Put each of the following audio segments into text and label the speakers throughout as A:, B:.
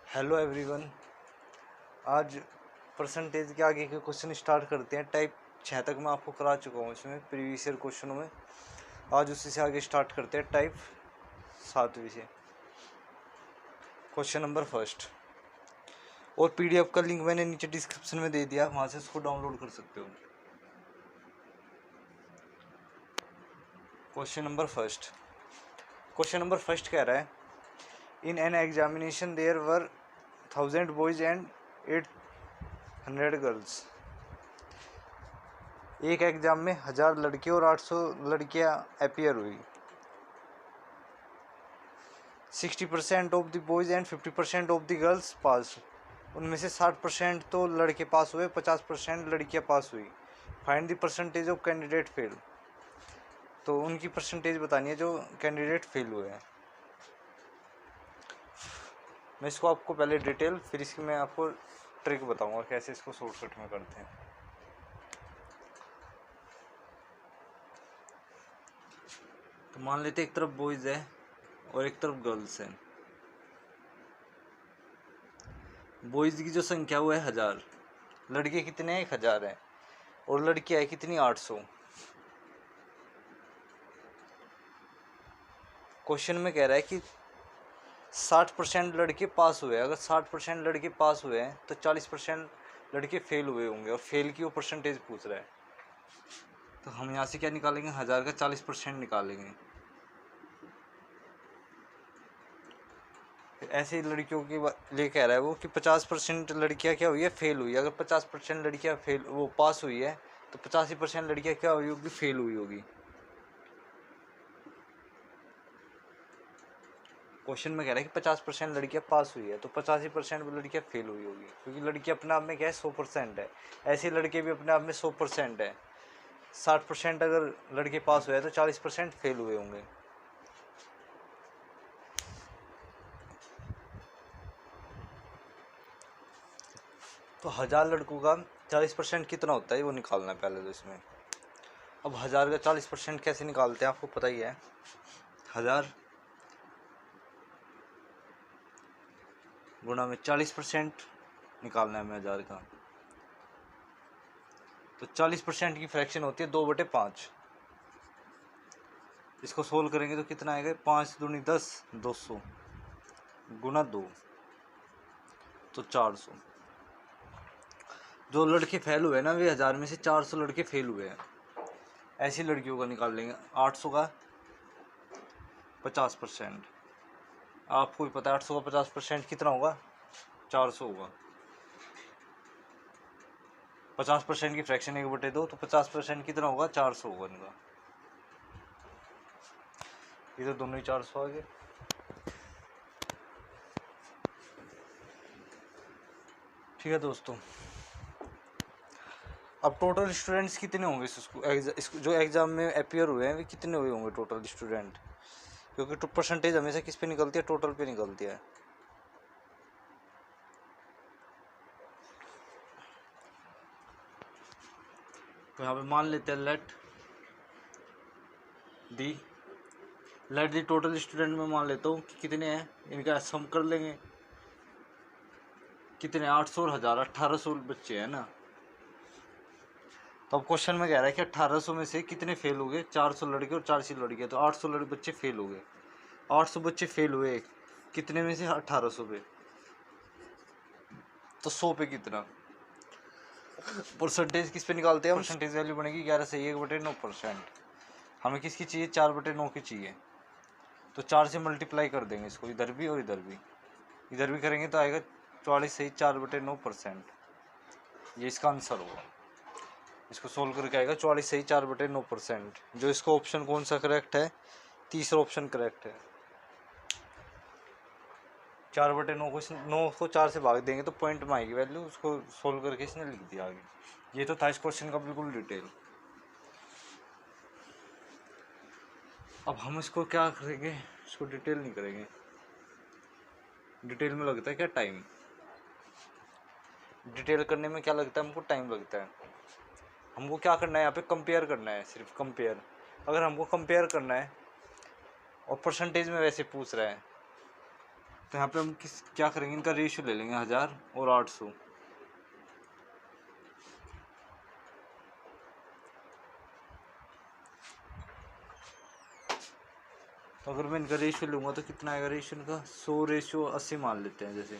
A: Hello everyone. आज percentage के आगे के क्वेश्चन स्टार्ट करते हैं। टाइप 6 तक मैं आपको करा चुका हूँ इसमें प्रीवियस ईयर क्वेश्चनों में। आज उसी से आगे स्टार्ट करते हैं टाइप 7 से। क्वेश्चन नंबर फर्स्ट, और पीडीएफ का लिंक मैंने नीचे डिस्क्रिप्शन में दे दिया, वहाँ से इसको डाउनलोड कर सकते हो। क्वेश्चन नंबर फर्स्ट कह रहा है, in an examination there were 1000 boys and 800 girls. एक एग्जाम में 1000 लड़के और 800 लड़कियां अपीयर हुई। 60% of the boys and 50% of the girls pass. उनमें से 60% तो लड़के पास हुए, 50% लड़कियां पास हुई। Find the percentage of candidate fail. तो उनकी परसेंटेज बतानी है जो कैंडिडेट फेल हुए हैं। मैं इसको आपको पहले डिटेल, फिर इसकी मैं आपको ट्रिक बताऊंगा कैसे इसको शॉर्टकट में करते हैं। तो मान लेते एक तरफ बॉयज है और एक तरफ गर्ल्स है। बॉयज की जो संख्या वो है 1000, लड़के कितने हैं 1000 है, और लड़कियां है कितनी 800। क्वेश्चन में कह रहा है कि 60% लड़के पास हुए। अगर 60% लड़के पास हुए हैं तो 40% लड़के फेल हुए होंगे, और फेल की वो परसेंटेज पूछ रहा है। तो हम यहाँ से क्या निकालेंगे, 1000 का 40% निकालेंगे। ऐसे ही लड़कियों के लिए कह रहा है वो कि 50% लड़कियां क्या हुई है, फेल हुई। अगर 50% लड़कियां फेल वो पास हुई है तो 85% लड़कियां क्या हुई होगी, फेल हुई होगी। क्वेश्चन में कह रहा है कि 50% लड़कियां पास हुई है तो 85% लड़कियां फेल हुई होगी, क्योंकि लड़की अपने आप में क्या है 100% है। ऐसे लड़के भी अपने आप में 100% है। 60% अगर लड़के पास हुए हैं तो 40% फेल हुए होंगे। तो 1000 लड़कों का 40% कितना होता है वो निकालना है पहले तो इसमें। अब 1000 का 40% कैसे निकालते हैं आपको पता ही है। 1000 गुणा में 40% निकालना है हमें 1000 का। तो 40% की फ्रैक्शन होती है 2/5। इसको सोल्व करेंगे तो कितना आएगा, 5 दूनी 10, 200 गुणा 2 तो 400। जो लड़के फेल हुए ना वे 1000 में से 400 लड़के फेल हुए हैं। ऐसी लड़कियों का निकाल लेंगे। 800 का 50%, आपको भी पता है 800 का 50% कितना होगा, 400 होगा। 50% की फ्रैक्शन 1/2 तो 50% कितना होगा, 400 होगा इनका। ये तो दोनों ही 400 आ गए। ठीक है दोस्तों, अब टोटल स्टूडेंट्स कितने होंगे इसको जो एग्जाम में अपीयर हुए हैं वे कितने हुए होंगे टोटल स्टूडेंट, क्योंकि तो परसेंटेज हमेशा किस पे निकलती है, टोटल पे निकलती है। तो यहाँ पे मान लेते हैं लेट दी टोटल स्टूडेंट में मान लेता हूँ कि कितने हैं, इनका सम कर लेंगे। कितने, 800 और 1000, 1800 बच्चे हैं ना। तो अब क्वेश्चन में कह रहा है कि 1800 में से कितने फेल हो गए, 400 लड़के और 400 लड़के। तो 800 बच्चे फेल हो गए। 800 बच्चे फेल हुए कितने में से, 1800 पे। तो 100 पे कितना, परसेंटेज किस पे निकालते हैं हम, परसेंटेज वैल्यू बनेगी 11 से 1/9%। हमें किसकी चाहिए, 4/9 की चाहिए। तो 4 से मल्टीप्लाई कर देंगे इसको, इधर भी और इधर भी करेंगे तो आएगा 44 से 4/9%। ये इसका आंसर होगा। इसको सोल्व करके आएगा 44 से 4/9%। जो इसको ऑप्शन कौन सा करेक्ट है, तीसरा ऑप्शन करेक्ट है। 4/9 को 9 को 4 से भाग देंगे तो पॉइंट में आएगी वैल्यू। उसको सोल्व करके इसने लिख दिया आगे। ये तो था इस क्वेश्चन का बिल्कुल डिटेल। अब हम इसको क्या करेंगे, इसको डिटेल नहीं करेंगे। डिटेल में लगता है क्या टाइम, डिटेल करने में क्या लगता है हमको, टाइम लगता है। हमको क्या करना है यहाँ पे, कंपेयर करना है, सिर्फ कंपेयर। अगर हमको कंपेयर करना है और परसेंटेज में वैसे पूछ रहा है तो यहाँ पे हम क्या करेंगे, इनका रेशियो ले लेंगे 1000 और 800। तो अगर मैं इनका रेशियो लूँगा तो कितना आएगा रेशियो इनका, 100:80 मान लेते हैं जैसे।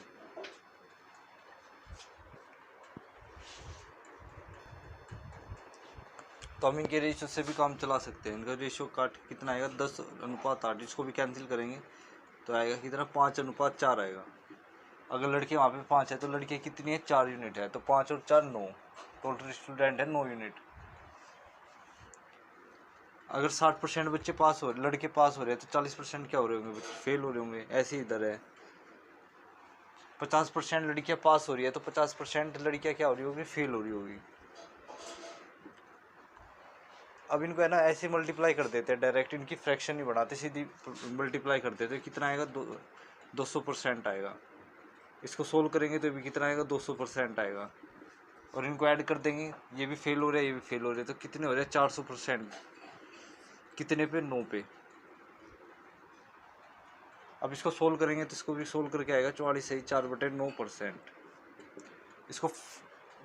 A: तो हम इनके रेशियो से भी काम चला सकते हैं। इनका रेशियो काट कितना आएगा, 10:8। इसको भी कैंसिल करेंगे तो आएगा कितना, 5:4 आएगा। अगर लड़के वहाँ पे 5 है तो लड़के कितनी है, 4 यूनिट है। तो 5 और 4 9, टोटल स्टूडेंट है 9 यूनिट। अगर 60% बच्चे पास हो, लड़के पास हो रहे हैं तो 40% क्या हो रहे होंगे, बच्चे फेल हो रहे होंगे। ऐसे ही इधर है 50% लड़कियां पास हो रही है तो 50% लड़कियां क्या हो रही होगी, फेल हो रही होगी। अब इनको है ना ऐसे मल्टीप्लाई कर देते हैं डायरेक्ट, इनकी फ्रैक्शन नहीं बढ़ाते, सीधी मल्टीप्लाई कर देते हैं। कितना आएगा, 200% आएगा। इसको सोल्व करेंगे तो भी कितना आएगा, 200% आएगा। और इनको ऐड कर देंगे, ये भी फेल हो रहे हैं, ये भी फेल हो रहे हैं, तो कितने हो रहे हैं, 400%। कितने पे, 9 पे। अब इसको सोल्व करेंगे तो इसको भी सोल्व करके आएगा 44/4/9%। इसको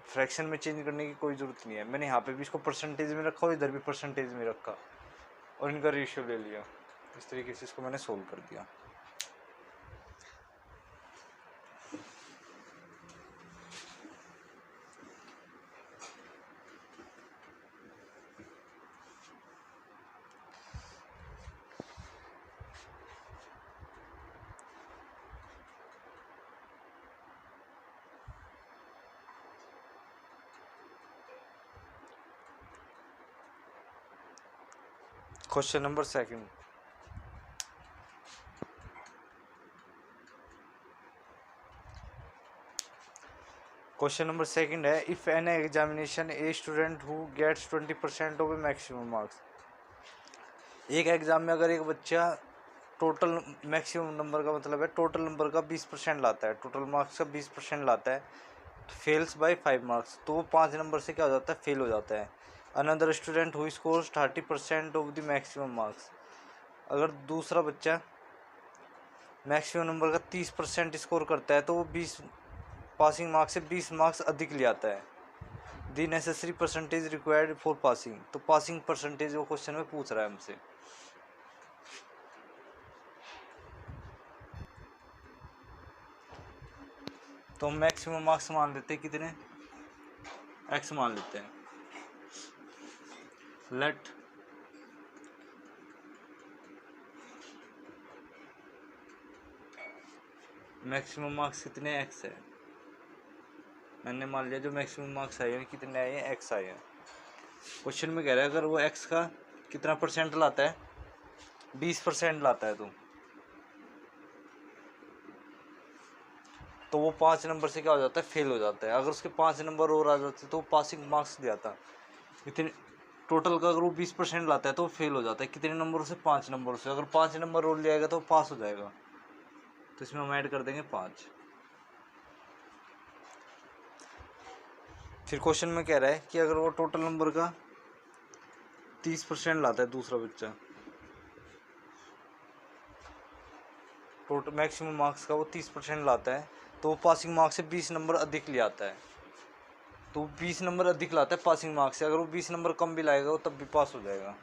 A: फ्रैक्शन में चेंज करने की कोई ज़रूरत नहीं है। मैंने यहाँ पे भी इसको परसेंटेज में रखा और इधर भी परसेंटेज में रखा और इनका रेशियो ले लिया। इस तरीके से इसको मैंने सोल्व कर दिया। Question number 2। क्वेश्चन नंबर 2 है, if an examination a student who gets 20% of a maximum marks. एक एग्जाम में अगर एक बच्चा टोटल मैक्सिमम नंबर का मतलब है टोटल नंबर का 20% लाता है, टोटल मार्क्स का 20% लाता है, तो फेल्स बाय 5 मार्क्स, तो वो 5 नंबर से क्या हो जाता है, फेल हो जाता है। Another student who scores 30% of the maximum marks. अगर दूसरा बच्चा मैक्सिमम नंबर का 30% स्कोर करता है तो वो 20 पासिंग मार्क्स से 20 मार्क्स अधिक ले आता है। The necessary percentage required for passing. तो पासिंग परसेंटेज वो क्वेश्चन में पूछ रहा है हमसे। तो हम मैक्सिमम मार्क्स मान लेते हैं कितने, x मान लेते हैं। लेट मैक्सिमम मार्क्स कितने, x है। मैंने मान लिया जो मैक्सिमम मार्क्स आए हैं कितने आए हैं, x आए हैं। क्वेश्चन में कह रहा है अगर वो x का कितना परसेंट लाता है, 20% लाता है तो वो 5 नंबर से क्या हो जाता है, फेल हो जाता है। अगर उसके 5 नंबर और आ जाते तो वो पासिंग मार्क्स दे आता। इतने टोटल का अगर वो 20% लाता है तो वो फेल हो जाता है। कितने नंबरों से, 5 नंबरों से। अगर 5 नंबर और ले आएगा तो वो पास हो जाएगा। तो इसमें हम ऐड कर देंगे 5। फिर क्वेश्चन में कह रहा है कि अगर वो टोटल नंबर का 30% लाता है दूसरा बच्चा, टोटल मैक्सिमम मार्क्स का वो 30% लाता है, तो वो पासिंग मार्क्स से 20 नंबर अधिक ले आता है। तो 20 नंबर अधिक लाता है पासिंग मार्क्स से। अगर वो 20 नंबर कम भी लाएगा वो तब भी पास हो जाएगा।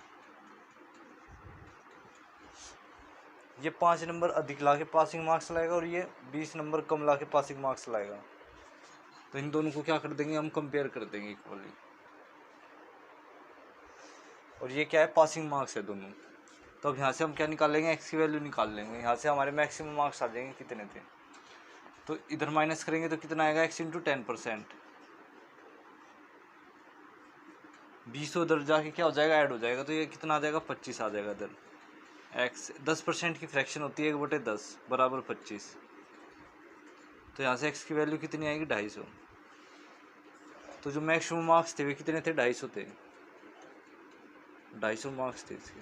A: ये 5 नंबर अधिक ला के पासिंग मार्क्स लाएगा और ये 20 नंबर कम ला के पासिंग मार्क्स लाएगा। तो इन दोनों को क्या कर देंगे, हम कंपेयर कर देंगे इक्वली। और ये क्या है, पासिंग मार्क्स है दोनों। तो अब यहाँ से हम क्या निकालेंगे, एक्स की वैल्यू निकाल लेंगे। यहाँ से हमारे मैक्सिमम मार्क्स आ जाएंगे कितने थे। तो इधर माइनस करेंगे तो कितना आएगा, x इंटू 10%। 20 उधर जाके क्या हो जाएगा, ऐड हो जाएगा, तो ये कितना आ जाएगा, 25 आ जाएगा इधर। x 10% की फ्रैक्शन होती है 1/10 बराबर 25। तो यहाँ से x की वैल्यू कितनी आएगी, 250। तो जो मैक्सिमम मार्क्स थे वे कितने थे, 250 थे। 250 मार्क्स थे इसके।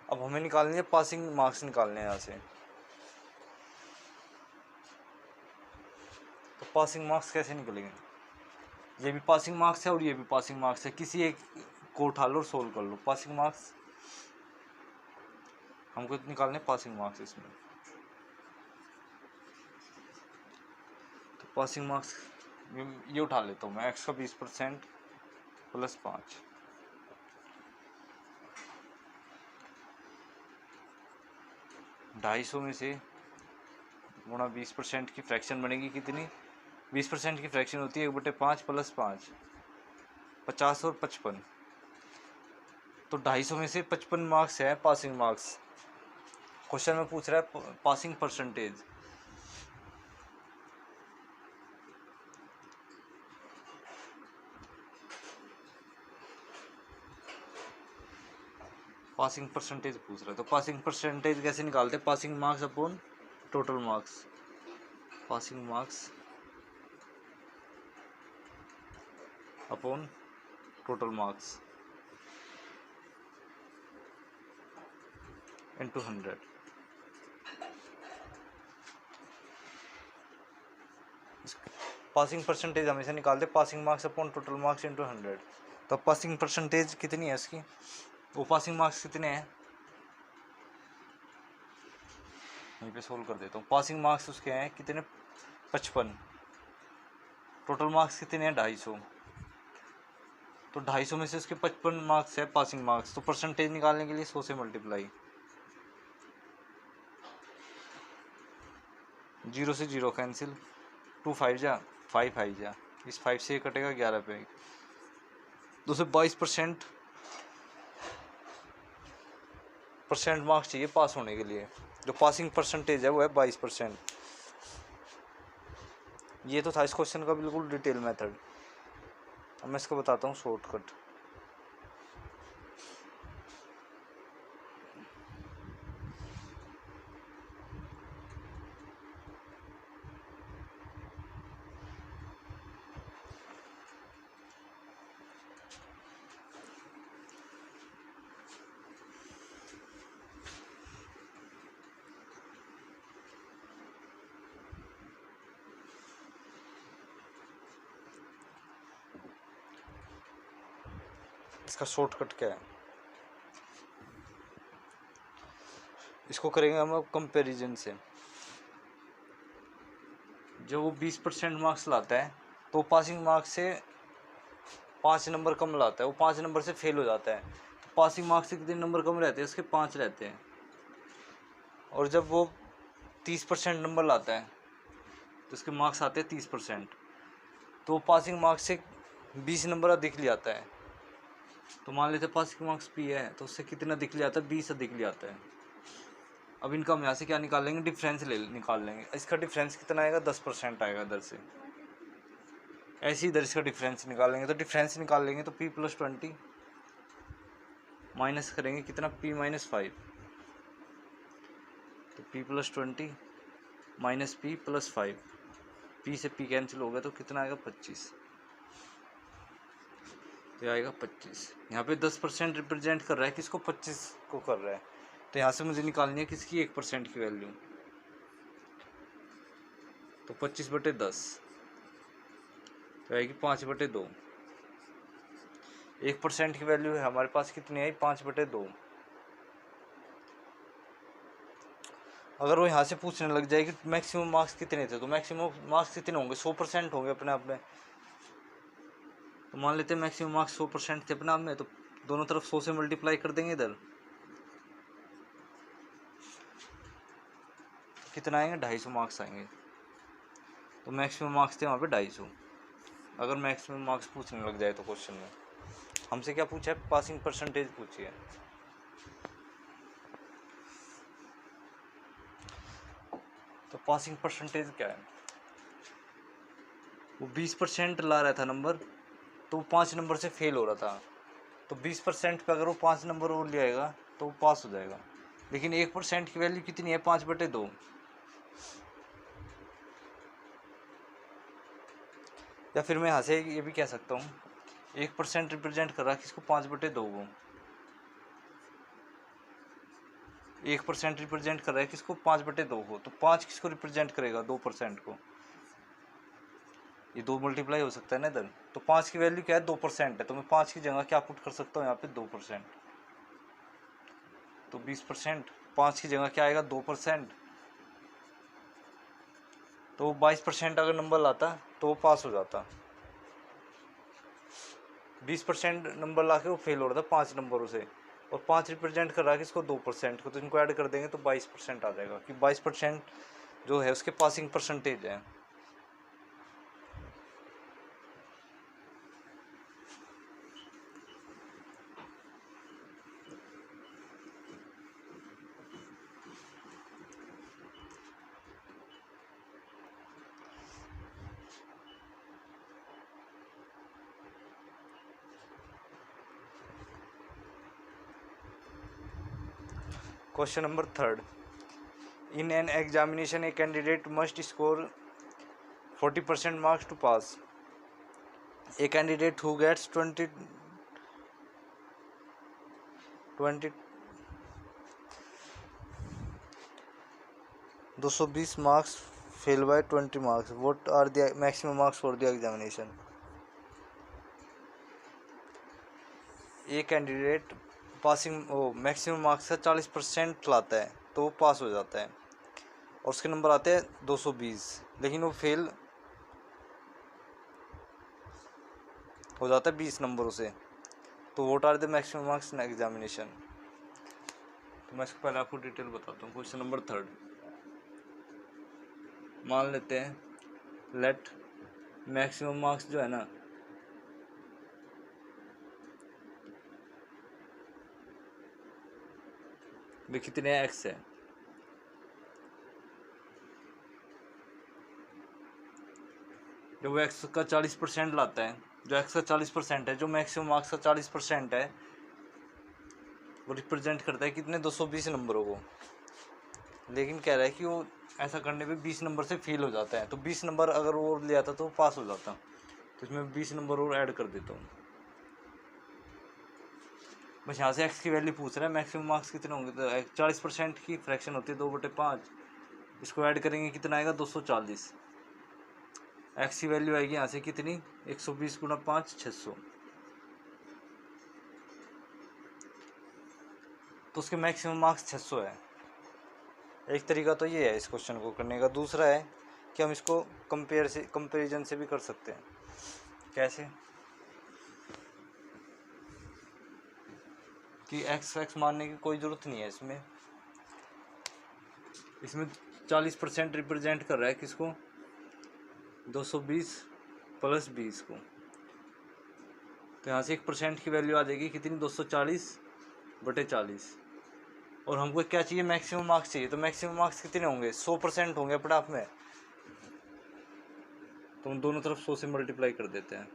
A: अब हमें निकालनी है पासिंग मार्क्स, निकालने हैं यहाँ से। तो पासिंग मार्क्स कैसे निकलेंगे, ये भी पासिंग मार्क्स है और ये भी पासिंग मार्क्स है। किसी एक को उठा लो और सोल्व कर लो। पासिंग मार्क्स हमको निकालने पासिंग मार्क्स इसमें। तो पासिंग मार्क्स ये उठा लेता हूँ मैं, x का 20% प्लस 5, ढाई सौ में से गुणा 20% की फ्रैक्शन बनेगी कितनी, 20% की फ्रैक्शन होती है 1/5 प्लस 5, 50 और 55। तो 250 में से 55 मार्क्स है पासिंग मार्क्स। क्वेश्चन में पूछ रहा है पासिंग परसेंटेज। पासिंग परसेंटेज पूछ रहा है, तो पासिंग परसेंटेज कैसे निकालते हैं, passing marks upon total marks, passing marks upon total marks into 100। Passing percentage हमेशा निकालते passing marks upon total marks into 100। तो पासिंग परसेंटेज कितनी है इसकी, वो पासिंग मार्क्स कितने हैं, यहीं पे सोल्व कर देता हूँ। पासिंग मार्क्स उसके हैं कितने, 55, टोटल मार्क्स कितने हैं 250। तो 250 में से उसके 55 मार्क्स है पासिंग मार्क्स, तो परसेंटेज निकालने के लिए 100 से मल्टीप्लाई, 0 से 0 कैंसिल, 2 5 जा 5 5 जा, इस 5 से कटेगा 11 पे, तो उसे 22% मार्क्स चाहिए पास होने के लिए। जो पासिंग परसेंटेज है वो है 22%। ये तो था इस क्वेश्चन का बिल्कुल डिटेल मेथड। अब मैं इसको बताता हूँ शॉर्टकट। इसका शॉर्टकट क्या है, इसको करेंगे हम अब कंपैरिजन से। जब वो 20% मार्क्स लाता है तो पासिंग मार्क्स से 5 नंबर कम लाता है, वो 5 नंबर से फेल हो जाता है। तो पासिंग मार्क्स से कितने नंबर कम रहते हैं, उसके 5 रहते हैं। और जब वो 30% नंबर लाता है तो उसके मार्क्स आते हैं 30%, तो पासिंग मार्क्स से 20 नंबर अधिक ले आता है। तो मान लेते हैं पासिंग मार्क्स P है तो उससे कितना अधिक ले आता है, 20 अधिक ले आता है। अब इनका हम यहाँ से क्या निकाल लेंगे, डिफरेंस निकाल लेंगे। इसका डिफरेंस कितना आएगा, 10% आएगा इधर से, ऐसे ही इधर इसका डिफरेंस निकालेंगे। तो डिफरेंस निकाल लेंगे तो P + 20 माइनस करेंगे कितना, P - 5, तो P + 20 माइनस P + 5, P से P कैंसिल हो गया तो कितना आएगा 25, तो आएगा 25। यहाँ पे 10% रिप्रेजेंट कर रहा है किसको, 25 को कर रहा है। तो यहाँ से मुझे निकालनी है किसकी, 1% की वैल्यू, तो 25/10 तो आएगी 5/2। 1% की वैल्यू है हमारे पास कितनी आई, 5/2। अगर वो यहाँ से पूछने लग जाए कि मैक्सिमम मार्क्स कितने थे, तो मैक्सिमम मार्क्स कितने होंगे, 100% होंगे अपने आप में। तो मान लेते हैं मैक्सिमम मार्क्स 100% थे अपने आप में, तो दोनों तरफ 100 से मल्टीप्लाई कर देंगे इधर, कितना आएंगे, 250 मार्क्स आएंगे। तो मैक्सिमम मार्क्स थे वहाँ पे 250। अगर मैक्सिमम मार्क्स पूछने लग जाए तो क्वेश्चन में हमसे क्या पूछा है, पासिंग परसेंटेज पूछी है। तो पासिंग परसेंटेज क्या है, वो 20% ला रहा था नंबर, तो वो 5 नंबर से फेल हो रहा था। तो 20% पे अगर वो 5 नंबर और ले आएगा तो वो पास हो जाएगा। लेकिन 1% की वैल्यू कितनी है, 5/2। या फिर मैं यहाँ से ये भी कह सकता हूँ, 1% रिप्रेजेंट कर रहा है किसको, 5/2 को। 1% रिप्रेजेंट कर रहा है किसको, 5/2 को। तो 5 किसको रिप्रेजेंट करेगा, 2% को। ये 2 मल्टीप्लाई हो सकता है ना इधर। तो 5 की वैल्यू क्या है, 2% है। तो मैं 5 की जगह क्या पुट कर सकता हूँ यहाँ पे, 2%। तो 20% 5 की जगह क्या आएगा 2%, तो 22% अगर नंबर लाता तो वो पास हो जाता। 20% नंबर ला के वो फेल हो रहा था 5 नंबरों से, और 5 रिप्रेजेंट कर रहा है कि इसको 2% को, तो इनको ऐड कर देंगे तो 22% आ जाएगा, कि 22% जो है उसके पासिंग परसेंटेज है। Question number 3, in an examination a candidate must score 40% marks to pass. A candidate who gets 220 marks fail by 20 marks. What are the maximum marks for the examination? A candidate passing maximum marks का 40% लाता है तो वो पास हो जाता है, और उसके नंबर आते हैं 220, लेकिन वो फेल हो जाता है 20 नंबरों से। तो what are the maximum marks in examination? तो मैं इसको पहले आपको डिटेल बताता हूँ। क्वेश्चन नंबर 3, मान लेते हैं लेट मैक्सिमम मार्क्स जो है ना, वे कितने एक्स है, जो वो एक्स का 40% लाता है, जो एक्स का 40% है, जो मैक्सिमम मार्क्स का 40% है, वो रिप्रेजेंट करता है कितने 220 नंबरों को। लेकिन कह रहा है कि वो ऐसा करने पे 20 नंबर से फेल हो जाता है, तो 20 नंबर अगर वो और ले आता तो पास हो जाता। तो इसमें 20 नंबर और ऐड कर देता हूँ। बस यहाँ से एक्स की वैल्यू पूछ रहा है, मैक्सिमम मार्क्स कितने होंगे, तो 40% की फ्रैक्शन होती है 2/5, इसको ऐड करेंगे कितना आएगा 240। एक्स की वैल्यू आएगी यहाँ से कितनी 120 गुणा 5 600, तो उसके मैक्सिमम मार्क्स 600 है। एक तरीका तो ये है इस क्वेश्चन को करने का। दूसरा है कि हम इसको कंपेरिजन से भी कर सकते हैं। कैसे? कि एक्स मानने की कोई ज़रूरत नहीं है इसमें 40% रिप्रेजेंट कर रहा है किसको 220 प्लस 20 को, तो यहाँ से 1% की वैल्यू आ जाएगी कितनी 240/40, और हमको क्या चाहिए मैक्सिमम मार्क्स चाहिए, तो मैक्सिमम मार्क्स कितने होंगे 100% होंगे अपने आप में, तो हम दोनों तरफ 100 से मल्टीप्लाई कर देते हैं।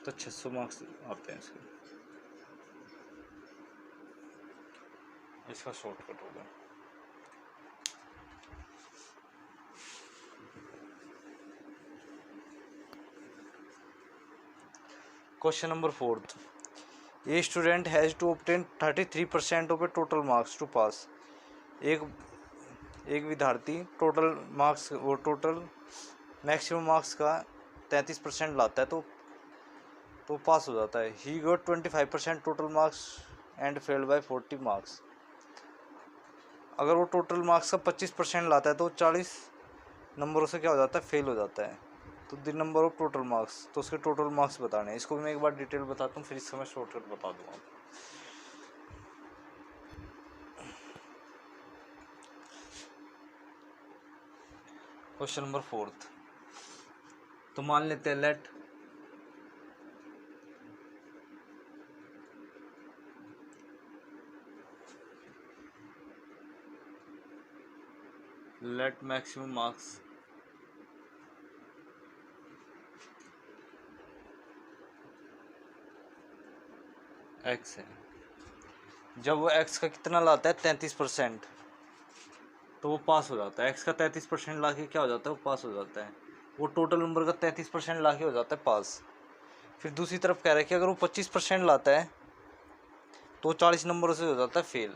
A: तो 600 मार्क्स आते हैं इसके। इसका शॉर्टकट होगा। Question number 4, a student has to obtain 33% of a total marks to pass. एक विद्यार्थी टोटल मार्क्स वो टोटल मैक्सिमम मार्क्स का 33% लाता है तो पास हो जाता है। He got 25% total marks and failed by 40 marks. अगर वो टोटल मार्क्स का 25% लाता है तो 40 नंबरों से क्या हो जाता है फेल हो जाता है। तो the number of total marks, तो उसके टोटल मार्क्स बताने हैं। इसको भी मैं एक बार डिटेल बताता हूँ, फिर इसका मैं शॉर्टकट बता दूँगा। क्वेश्चन नंबर 4, तो मान लेते हैं लेट मैक्सिमम मार्क्स एक्स है। जब वो एक्स का कितना लाता है 33%, तो वो पास हो जाता है। एक्स का 33% ला के क्या हो जाता है वो पास हो जाता है। वो टोटल नंबर का 33% ला के हो जाता है पास। फिर दूसरी तरफ कह रहा है कि अगर वो 25% लाता है तो 40 नंबरों से हो जाता है फेल।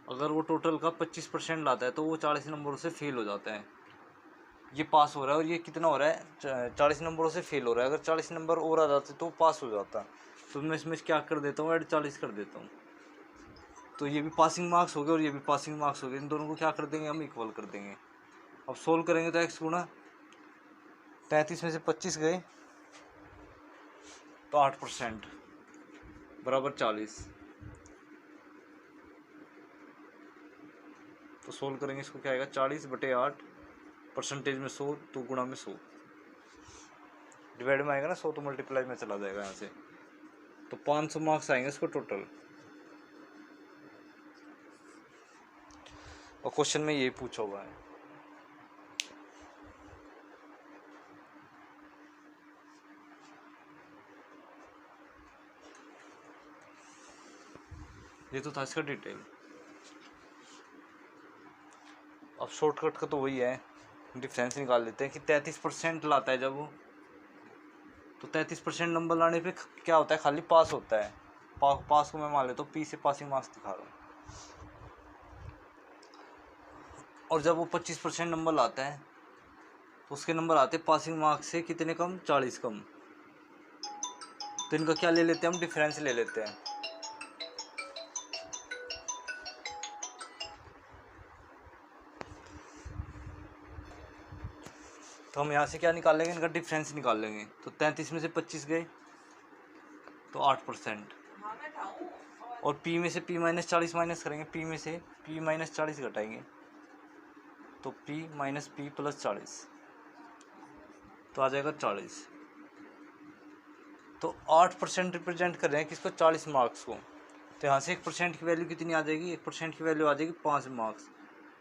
A: अगर वो टोटल का 25% लाता है तो वो 40 नंबरों से फेल हो जाता है। ये पास हो रहा है, और ये कितना हो रहा है 40 नंबरों से फेल हो रहा है। अगर 40 नंबर और आ जाते तो पास हो जाता। तो मैं इसमें क्या कर देता हूँ, ऐड 40 कर देता हूँ। तो ये भी पासिंग मार्क्स हो गए और ये भी पासिंग मार्क्स हो गए, इन दोनों को क्या कर देंगे हम, इक्वल कर देंगे। अब सोल्व करेंगे तो x गुणा 33 में से 25 गए तो 8% बराबर 40। तो सोल्व करेंगे इसको, क्या आएगा 40/8, परसेंटेज में 100 तो गुणा में 100, डिवाइड में आएगा ना 100 तो मल्टीप्लाई में चला जाएगा यहाँ से। तो 500 मार्क्स आएंगे इसको टोटल। और क्वेश्चन में यही पूछा हुआ है। ये तो था इसका डिटेल। अब शॉर्टकट का तो वही है, डिफरेंस निकाल लेते हैं कि 33% लाता है जब वो, तो 33% नंबर लाने पे क्या होता है, खाली पास होता है। पास को मैं मान लेता हूँ, पी से पासिंग मार्क्स दिखा रहा हूँ। और जब वो 25% नंबर लाता है तो उसके नंबर आते हैं पासिंग मार्क्स से कितने कम, 40 कम। तो इनका क्या ले लेते हैं हम, डिफरेंस ले लेते हैं। तो हम यहाँ से क्या निकाल लेंगे, इनका डिफरेंस निकाल लेंगे। तो 33 में से 25 गए तो 8%। और p में से p माइनस 40 माइनस करेंगे, p में से p माइनस 40 घटाएंगे तो p माइनस p प्लस 40 तो आ जाएगा 40। तो 8% रिप्रेजेंट कर रहे हैं किसको, 40 मार्क्स को। तो यहाँ से 1% की वैल्यू कितनी आ जाएगी, 1% की वैल्यू आ जाएगी 5 मार्क्स।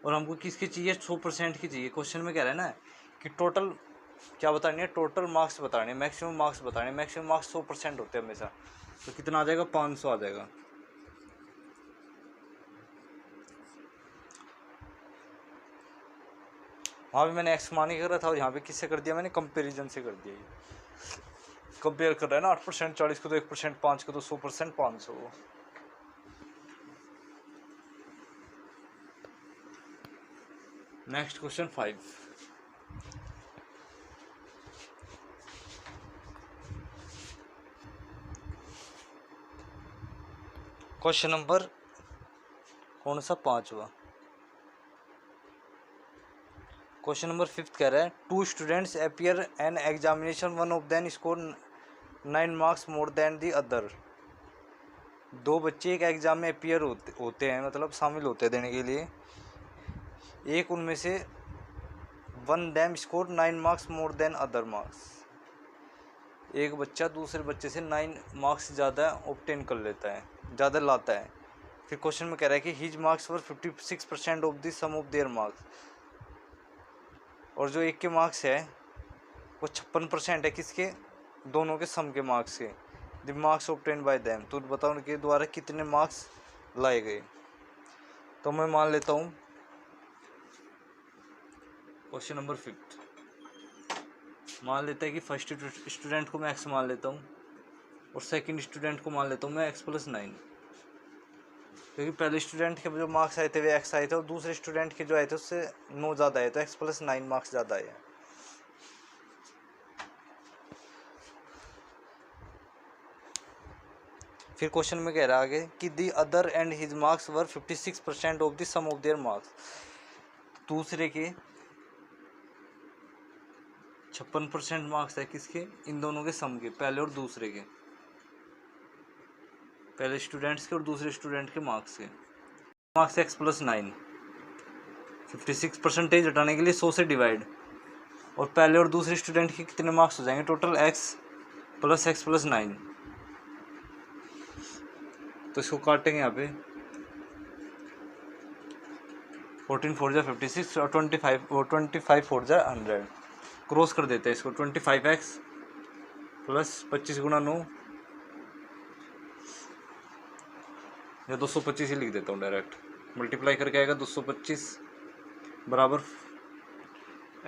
A: और हमको किसकी चाहिए, 100% की चाहिए। क्वेश्चन में कह रहे हैं ना कि टोटल क्या बतानी है, टोटल मार्क्स बताने, मैक्सिमम मार्क्स बताने। मैक्सिमम मार्क्स 100% होते हैं हमेशा। तो कितना आ जाएगा, 500 आ जाएगा। वहाँ भी मैंने एक्स मान के करा था और यहाँ पे किससे कर दिया मैंने, कंपेरिजन से कर दिया। ये कंपेयर कर रहा है ना 8% 40 को तो 1% 5 को तो 100% 500। Next question 5। क्वेश्चन नंबर कौन सा, 5वां। क्वेश्चन नंबर 5 कह रहा है 2 students appear an examination, one of them score 9 marks more than the other. 2 बच्चे एक एग्जाम में अपीयर होते हैं, मतलब शामिल होते हैं देने के लिए। एक उनमें से one them score 9 marks more than other marks. एक बच्चा दूसरे बच्चे से 9 मार्क्स ज़्यादा ऑब्टेन कर लेता है, ज़्यादा लाता है। फिर क्वेश्चन में कह रहा है कि his marks were 56% of the sum of their marks. और जो एक के मार्क्स है वो 56% है किसके, दोनों के सम के मार्क्स के। The marks obtain bye them, तो बताओ उनके द्वारा कितने मार्क्स लाए गए। तो मैं मान लेता हूँ क्वेश्चन नंबर 5 मान लेता है कि फर्स्ट स्टूडेंट को मैं x मान लेता हूँ और सेकंड स्टूडेंट को मान लेता हूँ मैं x + 9। क्योंकि पहले स्टूडेंट के जो मार्क्स आए थे वे x आए थे और दूसरे स्टूडेंट के जो आए थे उससे 9 ज़्यादा आए, तो x + 9 मार्क्स ज़्यादा आए। फिर क्वेश्चन में कह रहा है आगे कि the other and his marks were 56% of the sum of their marks. दूसरे के 56% मार्क्स है किसके, इन दोनों के सम के, पहले और दूसरे के, पहले स्टूडेंट्स के और दूसरे स्टूडेंट के मार्क्स के। मार्क्स x + 9, 56% हटाने के लिए 100 से डिवाइड, और पहले और दूसरे स्टूडेंट के कितने मार्क्स हो जाएंगे टोटल, x + 9। तो इसको काटेंगे यहाँ पे, 14 4 जा 56 और 25 4 जा 100। क्रॉस कर देते हैं इसको, 25x + 25 × 9 या 225 ही लिख देता हूँ डायरेक्ट। मल्टीप्लाई करके आएगा 225 बराबर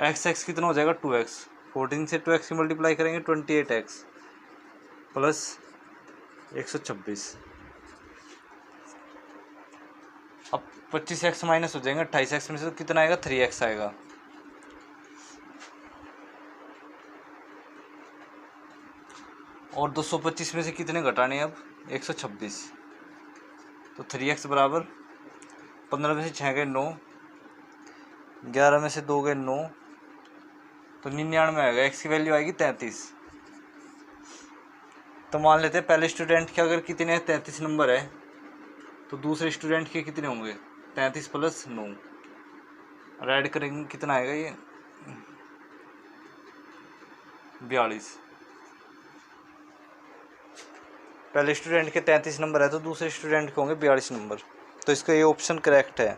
A: x कितना हो जाएगा 2x। 14 से 2x की मल्टीप्लाई करेंगे 28x प्लस 126। अब 25x माइनस हो जाएंगे 28x में से, तो कितना आएगा 3x आएगा। और 225 में से कितने घटाने हैं अब? 126। तो 3x बराबर 15 में से 6 गए 9, 11 में से 2 गए 9, तो 99 आएगा। x की वैल्यू आएगी 33। तो मान लेते हैं पहले स्टूडेंट के अगर कितने 33 नंबर है, तो दूसरे स्टूडेंट के कितने होंगे? 33 प्लस 9, और ऐड करेंगे कितना आएगा ये? 42। पहले स्टूडेंट के 33 नंबर है तो दूसरे स्टूडेंट के होंगे 42 नंबर। तो इसका ये ऑप्शन करेक्ट है।